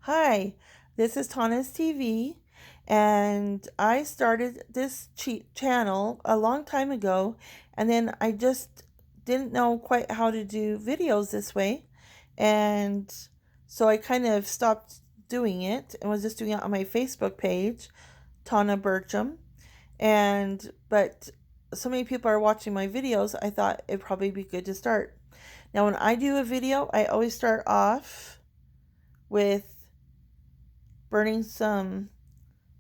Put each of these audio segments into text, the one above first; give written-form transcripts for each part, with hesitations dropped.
Hi, this is Tana's TV, and I started this channel a long time ago, and then I just didn't know quite how to do videos this way, and so I kind of stopped doing it and was just doing it on my Facebook page, Tana Burcham, but so many people are watching my videos, I thought it'd probably be good to start. Now, when I do a video, I always start off with burning some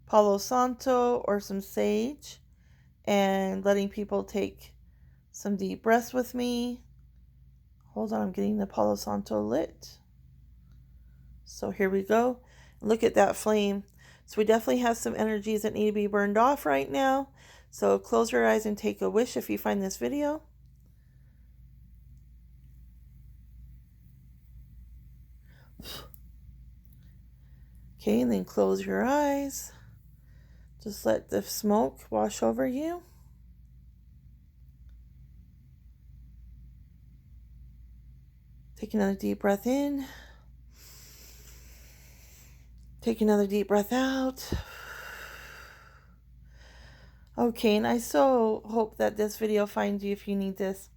Palo Santo or some sage and letting people take some deep breaths with me. Hold on, I'm getting the Palo Santo lit. So here we go. Look at that flame. So we definitely have some energies that need to be burned off right now. So close your eyes and take a wish if you find this video. Okay, and then close your eyes. Just let the smoke wash over you. Take another deep breath in. Take another deep breath out. Okay, and I so hope that this video finds you if you need this.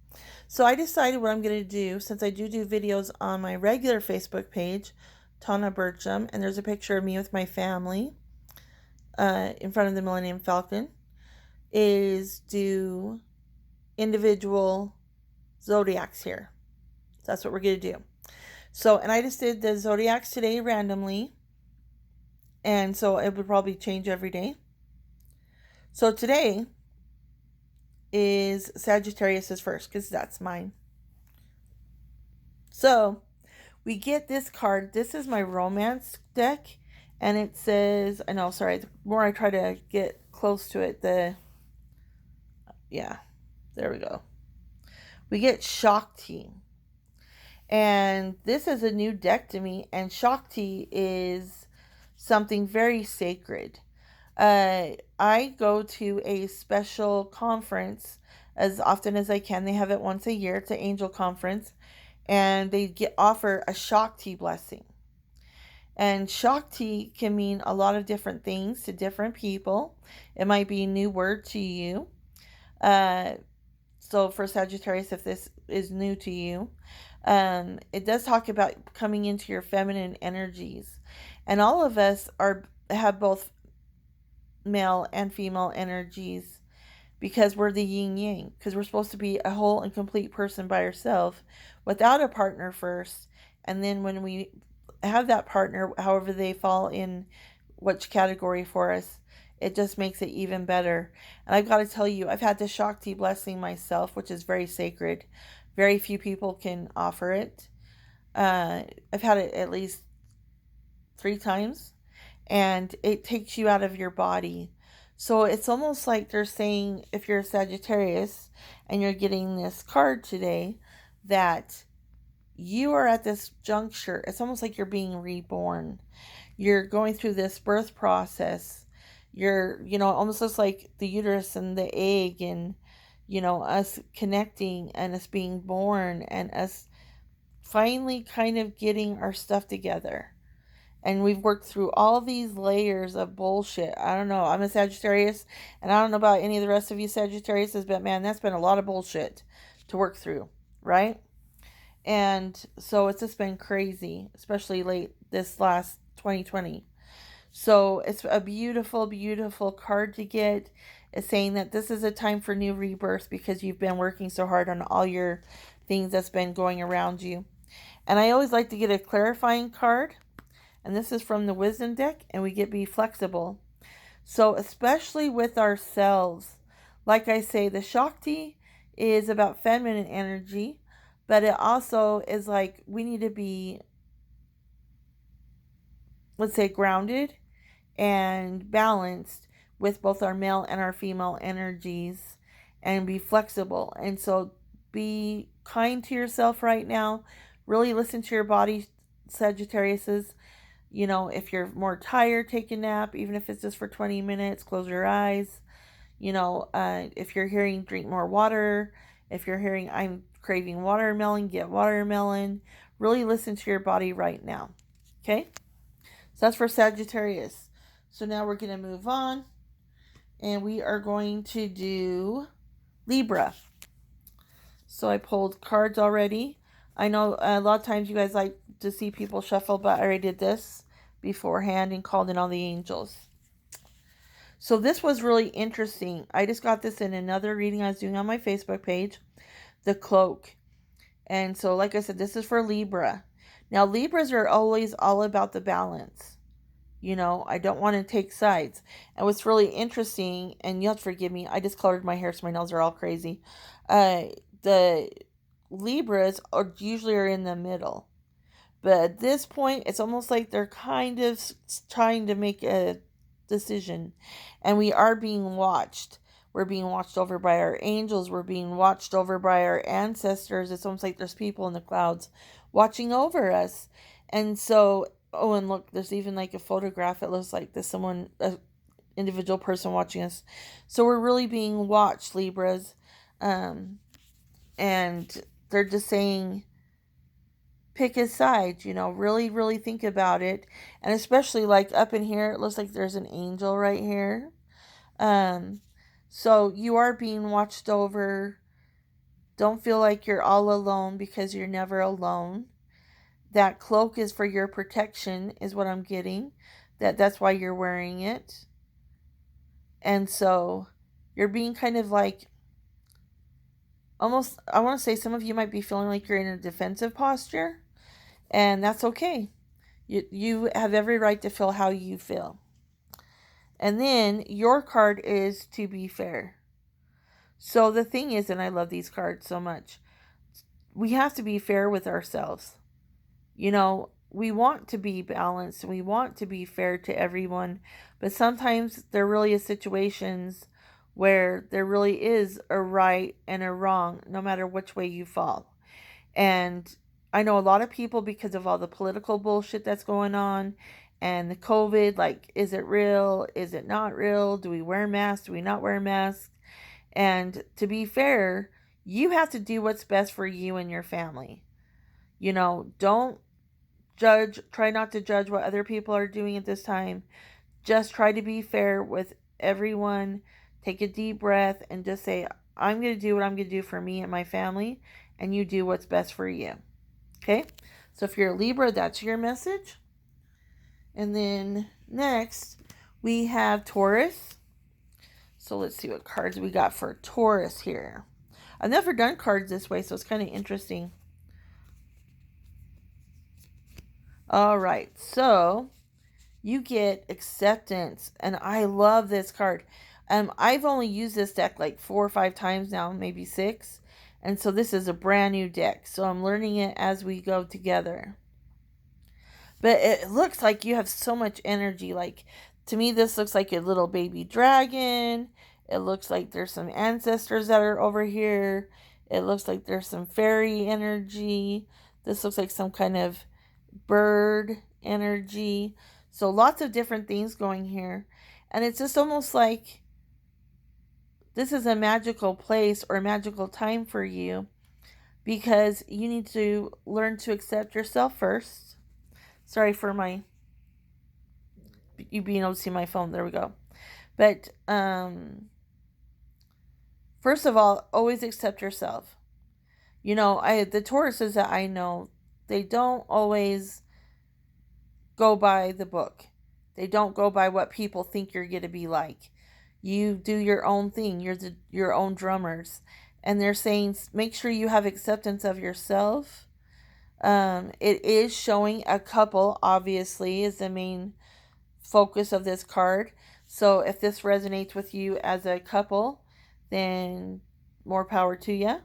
So I decided what I'm going to do, since I do videos on my regular Facebook page, Tana Burcham, and there's a picture of me with my family in front of the Millennium Falcon, is do individual zodiacs here. So that's what we're going to do. So, and I just did the zodiacs today randomly, and so it would probably change every day. So today is Sagittarius's first, because that's mine. So we get this card. This is my romance deck, and it says, I know, sorry, the more I try to get close to it, yeah, there we go. We get Shakti. And this is a new deck to me, and Shakti is something very sacred. I go to a special conference as often as I can. They have it once a year. It's an angel conference, and they offer a Shakti blessing. And Shakti can mean a lot of different things to different people. It might be a new word to you. So for Sagittarius, if this is new to you, it does talk about coming into your feminine energies, and all of us have both male and female energies because we're the yin yang, because we're supposed to be a whole and complete person by ourselves without a partner first, and then when we have that partner, however they fall in which category for us, it just makes it even better. And I've got to tell you, I've had the Shakti blessing myself, which is very sacred. Very few people can offer it. I've had it at least 3 times, and it takes you out of your body. So it's almost like they're saying, if you're a Sagittarius and you're getting this card today, that you are at this juncture. It's almost like you're being reborn. You're going through this birth process. You're, almost just like the uterus and the egg, and, us connecting and us being born and us finally kind of getting our stuff together. And we've worked through all these layers of bullshit. I don't know. I'm a Sagittarius, and I don't know about any of the rest of you Sagittariuses, but man, that's been a lot of bullshit to work through, right? And so it's just been crazy, especially late this last 2020. So it's a beautiful, beautiful card to get. It's saying that this is a time for new rebirth because you've been working so hard on all your things that's been going around you. And I always like to get a clarifying card. And this is from the Wisdom deck, and we get Be Flexible. So especially with ourselves, like I say, the Shakti is about feminine energy, but it also is like we need to be, let's say, grounded and balanced with both our male and our female energies, and be flexible. And so be kind to yourself right now. Really listen to your body, Sagittariuses. If you're more tired, take a nap, even if it's just for 20 minutes. Close your eyes. If you're hearing drink more water, if you're hearing I'm craving watermelon, get watermelon. Really listen to your body right now. Okay? So that's for Sagittarius. So now we're going to move on. And we are going to do Libra. So I pulled cards already. I know a lot of times you guys like to see people shuffle, but I already did this beforehand and called in all the angels. So this was really interesting. I just got this in another reading I was doing on my Facebook page, the cloak. And so, like I said, this is for Libra. Now, Libras are always all about the balance. You know, I don't want to take sides. And what's really interesting, and you'll have to forgive me, I just colored my hair so my nails are all crazy. The Libras are usually in the middle. But at this point, it's almost like they're kind of trying to make a decision. And we are being watched. We're being watched over by our angels. We're being watched over by our ancestors. It's almost like there's people in the clouds watching over us. And so, oh, and look, there's even like a photograph. It looks like there's someone, an individual person watching us. So we're really being watched, Libras. And they're just saying, pick a side, you know, really, really think about it. And especially like up in here, it looks like there's an angel right here. So you are being watched over. Don't feel like you're all alone, because you're never alone. That cloak is for your protection, is what I'm getting. That's why you're wearing it. And so you're being kind of like, almost, I want to say some of you might be feeling like you're in a defensive posture. And that's okay. You have every right to feel how you feel. And then your card is to be fair. So the thing is, and I love these cards so much, we have to be fair with ourselves. You know, we want to be balanced. We want to be fair to everyone. But sometimes there really is situations where there really is a right and a wrong, no matter which way you fall. And I know a lot of people, because of all the political bullshit that's going on and the COVID, like, is it real? Is it not real? Do we wear masks? Do we not wear masks? And to be fair, you have to do what's best for you and your family. You know, don't judge, try not to judge what other people are doing at this time. Just try to be fair with everyone. Take a deep breath and just say, I'm going to do what I'm going to do for me and my family, and you do what's best for you. Okay? So if you're a Libra, that's your message. And then next, we have Taurus. So let's see what cards we got for Taurus here. I've never done cards this way, so it's kind of interesting. All right, so you get acceptance, and I love this card. I've only used this deck like 4 or 5 times now, maybe 6. And so this is a brand new deck, so I'm learning it as we go together. But it looks like you have so much energy. Like, to me, this looks like a little baby dragon. It looks like there's some ancestors that are over here. It looks like there's some fairy energy. This looks like some kind of bird energy. So lots of different things going here. And it's just almost like this is a magical place or a magical time for you, because you need to learn to accept yourself first. Sorry for you being able to see my phone. There we go. But first of all, always accept yourself. You know, the Tauruses that I know, they don't always go by the book. They don't go by what people think you're going to be like. You do your own thing. You're your own drummers. And they're saying, make sure you have acceptance of yourself. It is showing a couple, obviously, is the main focus of this card. So if this resonates with you as a couple, then more power to you.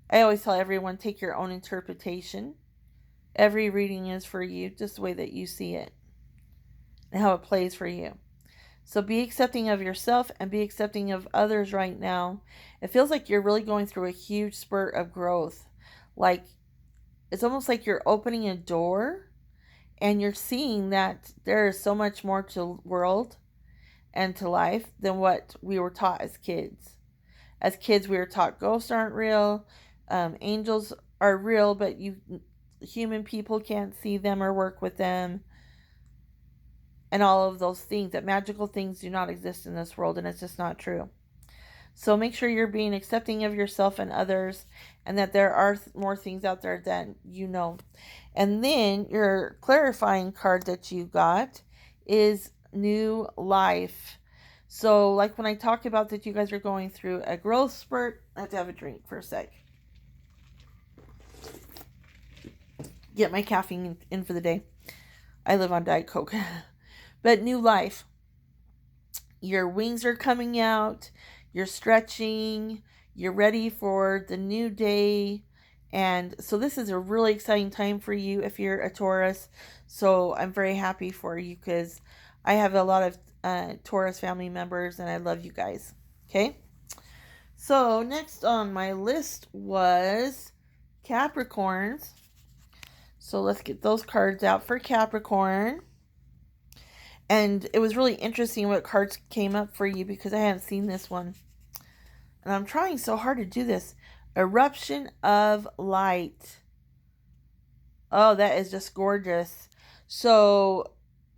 I always tell everyone, take your own interpretation. Every reading is for you, just the way that you see it and how it plays for you. So be accepting of yourself and be accepting of others right now. It feels like you're really going through a huge spurt of growth. Like, it's almost like you're opening a door and you're seeing that there is so much more to the world and to life than what we were taught as kids. As kids, we were taught ghosts aren't real, angels are real, but human people can't see them or work with them. and all of those things, that magical things do not exist in this world, and it's just not true. So make sure you're being accepting of yourself and others, and that there are more things out there than you know. And then your clarifying card that you got is new life. So, like when I talked about that, you guys are going through a growth spurt. I have to have a drink for a sec. Get my caffeine in for the day. I live on Diet Coke. But new life. Your wings are coming out. You're stretching. You're ready for the new day. And so this is a really exciting time for you if you're a Taurus. So I'm very happy for you because I have a lot of Taurus family members and I love you guys. Okay? So next on my list was Capricorns. So let's get those cards out for Capricorn. And it was really interesting what cards came up for you because I hadn't seen this one. And I'm trying so hard to do this. Eruption of light. Oh, that is just gorgeous. So,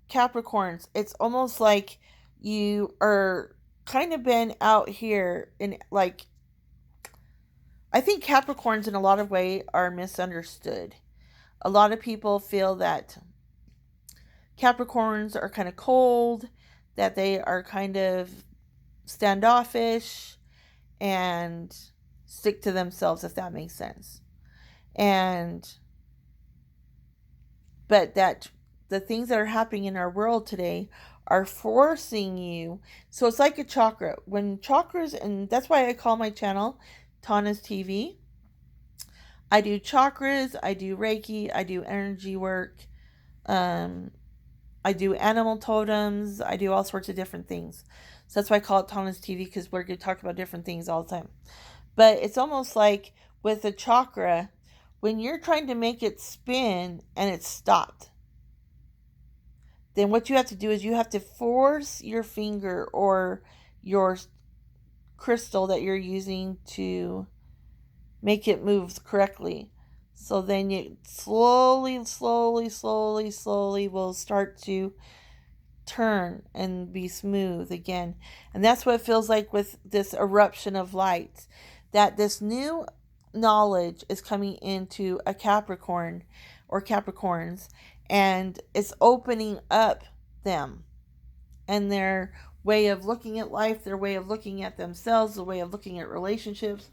Capricorns, it's almost like you are kind of been out here in like, I think Capricorns in a lot of ways are misunderstood. A lot of people feel that Capricorns are kind of cold, that they are kind of standoffish and stick to themselves, if that makes sense. But that the things that are happening in our world today are forcing you. So it's like a chakra. When chakras, and that's why I call my channel Tana's TV. I do chakras, I do Reiki, I do energy work, I do animal totems, I do all sorts of different things. So that's why I call it Tana's TV, because we're going to talk about different things all the time. But it's almost like with a chakra, when you're trying to make it spin and it's stopped, then what you have to do is you have to force your finger or your crystal that you're using to make it move correctly. So then you slowly will start to turn and be smooth again. And that's what it feels like with this eruption of light. That this new knowledge is coming into a Capricorn or Capricorns, and it's opening up them and their way of looking at life, their way of looking at themselves, the way of looking at relationships.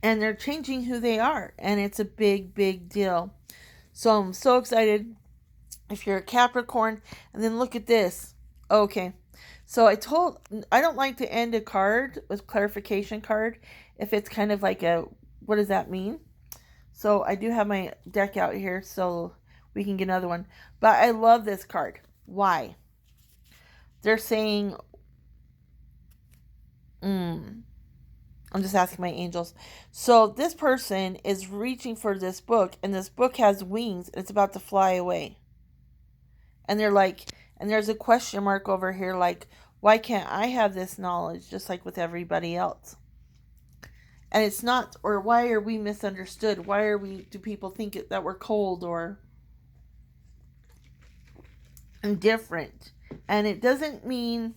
And they're changing who they are, and it's a big deal. So I'm so excited if you're a Capricorn. And then look at this. Okay, so I don't like to end a card with clarification card if it's kind of like a, what does that mean? So I do have my deck out here so we can get another one. But I love this card. Why? They're saying, I'm just asking my angels. So this person is reaching for this book, and this book has wings, and it's about to fly away. And they're like, and there's a question mark over here, like, why can't I have this knowledge just like with everybody else? And it's not, or why are we misunderstood? Do people think that we're cold or indifferent? And it doesn't mean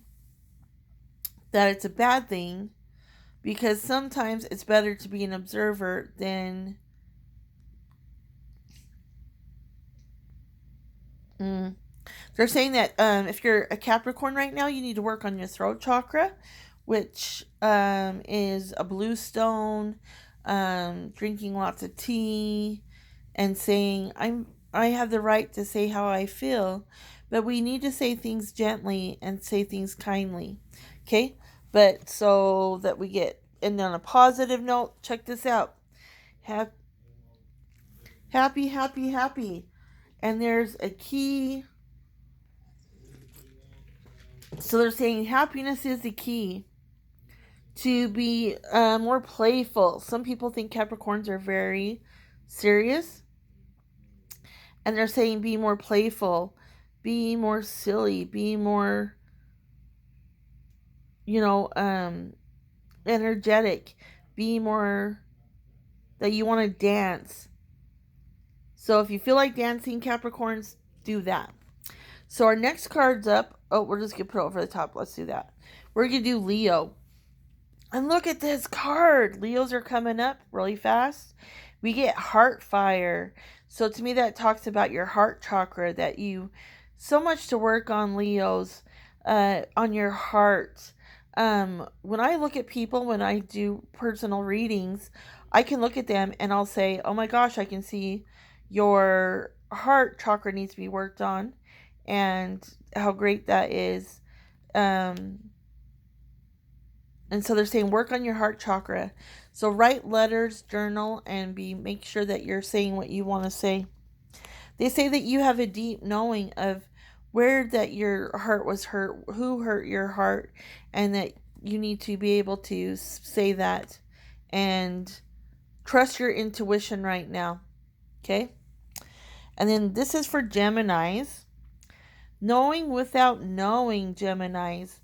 that it's a bad thing, because sometimes it's better to be an observer than They're saying that if you're a Capricorn right now, you need to work on your throat chakra, which is a blue stone, drinking lots of tea, and saying, I have the right to say how I feel, but we need to say things gently and say things kindly. Okay? But so that we get, and on a positive note, check this out. Happy. And there's a key. So they're saying happiness is the key to be more playful. Some people think Capricorns are very serious. And they're saying be more playful, be more silly, be more, energetic, be more that you want to dance. So if you feel like dancing, Capricorns, do that. So our next card's up. Oh, we're just going to put it over the top. Let's do that. We're going to do Leo. And look at this card. Leos are coming up really fast. We get heart fire. So to me, that talks about your heart chakra, that you so much to work on, Leos, on your heart. When I look at people, when I do personal readings, I can look at them and I'll say, oh my gosh, I can see your heart chakra needs to be worked on, and how great that is. Um, and so they're saying work on your heart chakra. So write letters, journal, and make sure that you're saying what you want to say. They say that you have a deep knowing of where that your heart was hurt, who hurt your heart, and that you need to be able to say that and trust your intuition right now. Okay? And then this is for Geminis. Knowing without knowing, Geminis.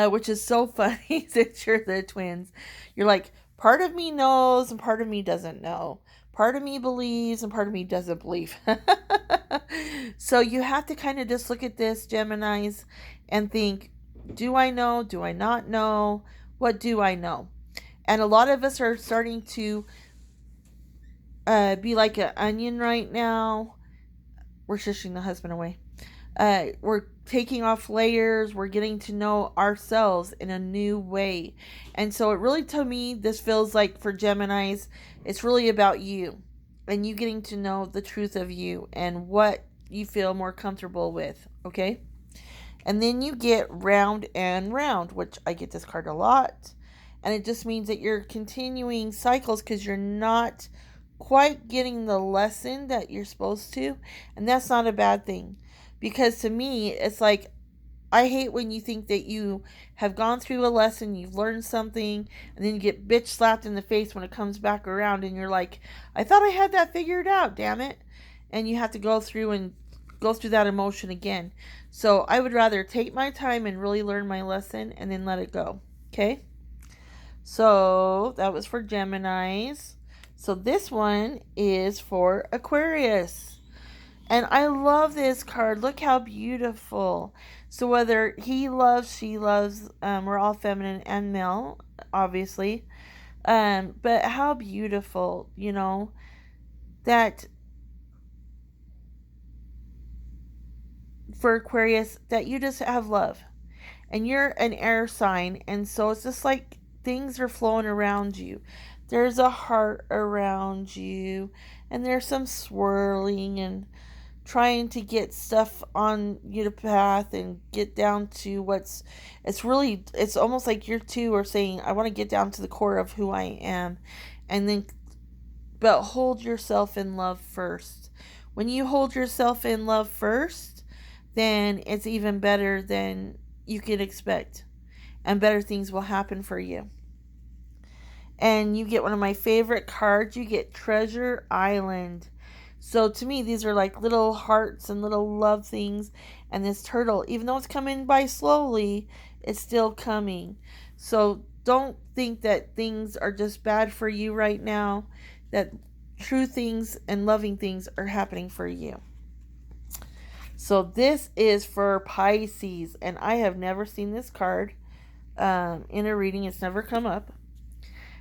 Which is so funny since you're the twins. You're like, part of me knows and part of me doesn't know. Part of me believes and part of me doesn't believe. So you have to kind of just look at this, Geminis, and think, do I know? Do I not know? What do I know? And a lot of us are starting to be like an onion right now. We're shushing the husband away. We're taking off layers. We're getting to know ourselves in a new way. And so it really, to me, this feels like for Geminis, it's really about you and you getting to know the truth of you and what you feel more comfortable with. Okay. And then you get round and round, which I get this card a lot. And it just means that you're continuing cycles because you're not quite getting the lesson that you're supposed to. And that's not a bad thing. Because to me, it's like, I hate when you think that you have gone through a lesson, you've learned something, and then you get bitch slapped in the face when it comes back around, and you're like, I thought I had that figured out, damn it. And you have to go through that emotion again. So I would rather take my time and really learn my lesson and then let it go. Okay? So that was for Geminis. So this one is for Aquarius. And I love this card. Look how beautiful. So whether he loves, she loves, we're all feminine and male, obviously. But how beautiful, that for Aquarius, that you just have love. And you're an air sign. And so it's just like things are flowing around you. There's a heart around you. And there's some swirling and trying to get stuff on your path and get down to it's almost like you two are saying, I want to get down to the core of who I am. And then, but hold yourself in love first. When you hold yourself in love first, then it's even better than you can expect. And better things will happen for you. And you get one of my favorite cards. You get Treasure Island. So to me, these are like little hearts and little love things. And this turtle, even though it's coming by slowly, it's still coming. So don't think that things are just bad for you right now. That true things and loving things are happening for you. So this is for Pisces. And I have never seen this card in a reading. It's never come up.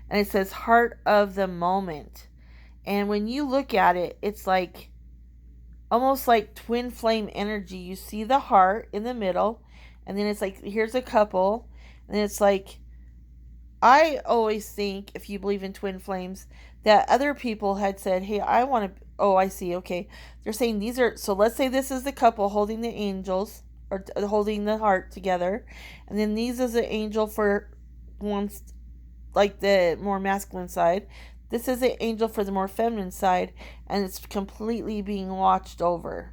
And it says Heart of the Moment. And when you look at it, it's like almost like twin flame energy. You see the heart in the middle, and then it's like, here's a couple, and then it's like, I always think, if you believe in twin flames, that other people had said, hey, I want to, oh, I see, okay. They're saying these are, so let's say this is the couple holding the angels, or holding the heart together, and then these is an angel for one's, like the more masculine side. This is an angel for the more feminine side, and it's completely being watched over.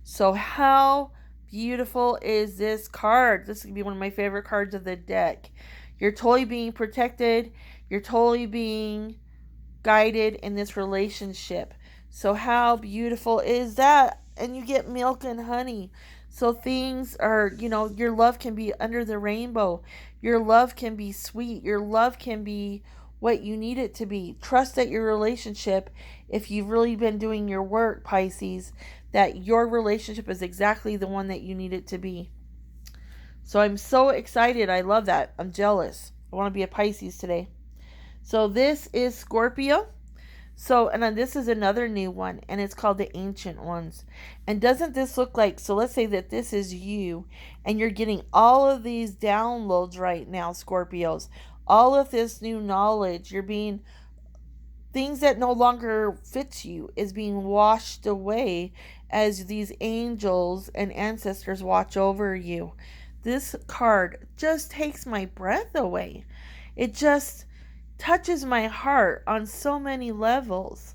So how beautiful is this card? This could be one of my favorite cards of the deck. You're totally being protected. You're totally being guided in this relationship. So how beautiful is that? And you get milk and honey. So things are, your love can be under the rainbow. Your love can be sweet. Your love can be what you need it to be. Trust that your relationship, if you've really been doing your work, Pisces, that your relationship is exactly the one that you need it to be. So I'm so excited. I love that. I'm jealous. I want to be a Pisces today. So this is Scorpio. So, and then this is another new one, and it's called the Ancient Ones. And doesn't this look like, so let's say that this is you, and you're getting all of these downloads right now, Scorpios. All of this new knowledge, you're being, things that no longer fits you is being washed away as these angels and ancestors watch over you. This card just takes my breath away. It just touches my heart on so many levels.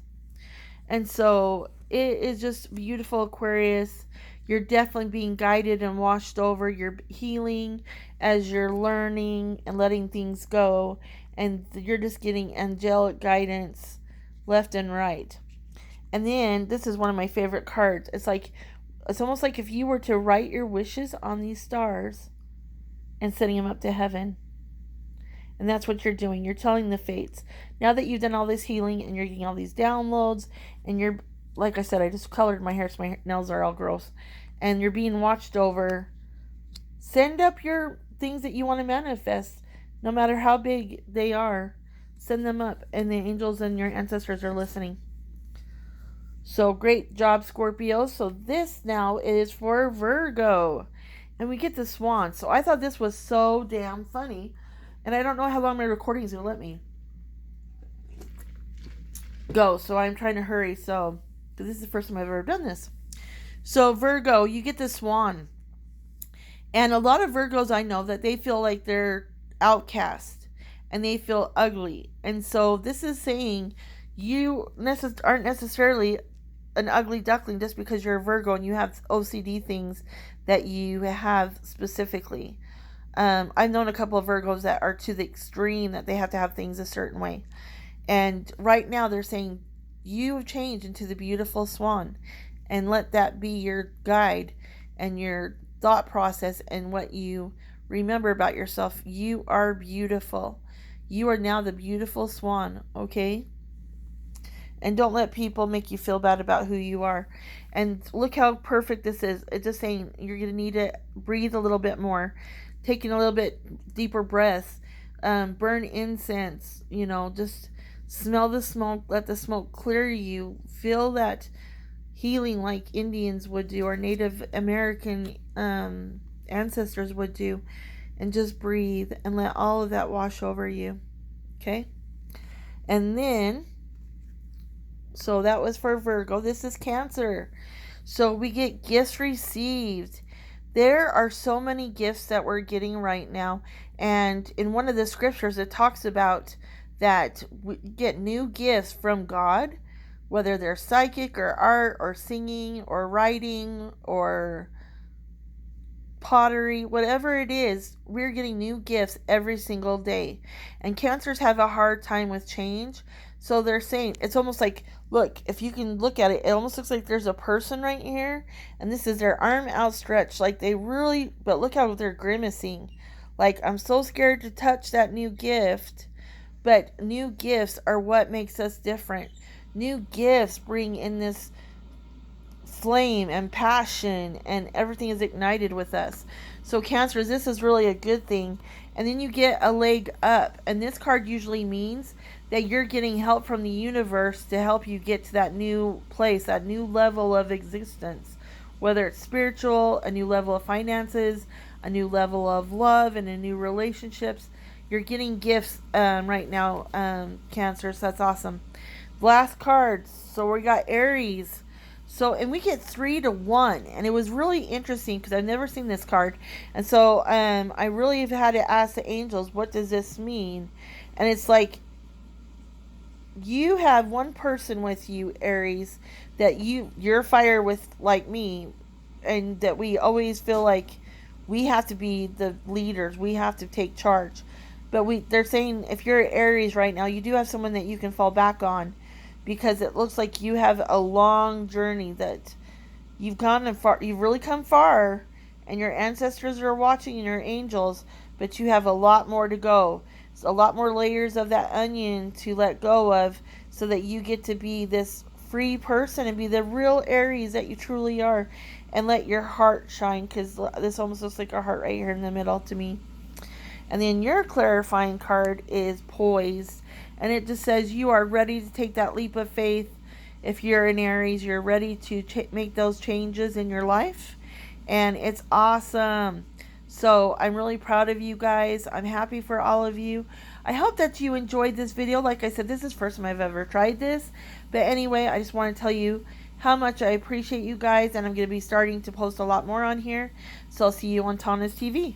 And so it is just beautiful, Aquarius. You're definitely being guided and washed over. You're healing as you're learning and letting things go. And you're just getting angelic guidance left and right. And then this is one of my favorite cards. It's almost like if you were to write your wishes on these stars and sending them up to heaven. And that's what you're doing. You're telling the fates. Now that you've done all this healing and you're getting all these downloads, and you're, like I said, I just colored my hair so my nails are all gross, and you're being watched over, send up your things that you want to manifest, no matter how big they are. Send them up, and the angels and your ancestors are listening. So great job, Scorpio. So this now is for Virgo. And we get the swan. So I thought this was so damn funny. And I don't know how long my recording is going to let me go. So I'm trying to hurry. So, because this is the first time I've ever done this. So Virgo, you get the swan. And a lot of Virgos I know that they feel like they're outcast. And they feel ugly. And so this is saying you aren't necessarily an ugly duckling just because you're a Virgo and you have OCD things that you have specifically. I've known a couple of Virgos that are to the extreme that they have to have things a certain way. And right now they're saying you have changed into the beautiful swan, and let that be your guide and your thought process and what you remember about yourself. You are beautiful. You are now the beautiful swan, okay? And don't let people make you feel bad about who you are. And look how perfect this is. It's just saying you're going to need to breathe a little bit more. Taking a little bit deeper breaths. Burn incense. Just smell the smoke. Let the smoke clear you. Feel that healing like Indians would do, or Native American ancestors would do. And just breathe and let all of that wash over you. Okay? And then, so that was for Virgo. This is Cancer. So we get gifts received. There are so many gifts that we're getting right now. And in one of the scriptures, it talks about that we get new gifts from God, whether they're psychic or art or singing or writing or pottery, whatever it is, we're getting new gifts every single day. And Cancers have a hard time with change. So they're saying, it's almost like, look, if you can look at it, it almost looks like there's a person right here. And this is their arm outstretched. Like they really, but look how they're grimacing. Like, I'm so scared to touch that new gift. But new gifts are what makes us different. New gifts bring in this flame and passion, and everything is ignited with us. So Cancers, this is really a good thing. And then you get a leg up, and this card usually means that you're getting help from the universe to help you get to that new place, that new level of existence, whether it's spiritual, a new level of finances, a new level of love, and a new relationships. You're getting gifts right now, Cancers. That's awesome. Last cards. So we got Aries. So, and we get 3 to 1, and it was really interesting because I've never seen this card. And so I really have had to ask the angels, what does this mean? And it's like, you have one person with you, Aries, that you're fire with, like me, and that we always feel like we have to be the leaders, we have to take charge. But they're saying if you're Aries right now, you do have someone that you can fall back on, because it looks like you have a long journey that you've gone far. You've really come far, and your ancestors are watching, and your angels, but you have a lot more to go. a lot more layers of that onion to let go of, so that you get to be this free person and be the real Aries that you truly are, and let your heart shine, because this almost looks like a heart right here in the middle to me. And then your clarifying card is poised, and it just says you are ready to take that leap of faith. If you're an Aries, you're ready to make those changes in your life, and it's awesome. So I'm really proud of you guys. I'm happy for all of you. I hope that you enjoyed this video. Like I said, this is the first time I've ever tried this. But anyway, I just want to tell you how much I appreciate you guys, and I'm going to be starting to post a lot more on here. So I'll see you on Tana's TV.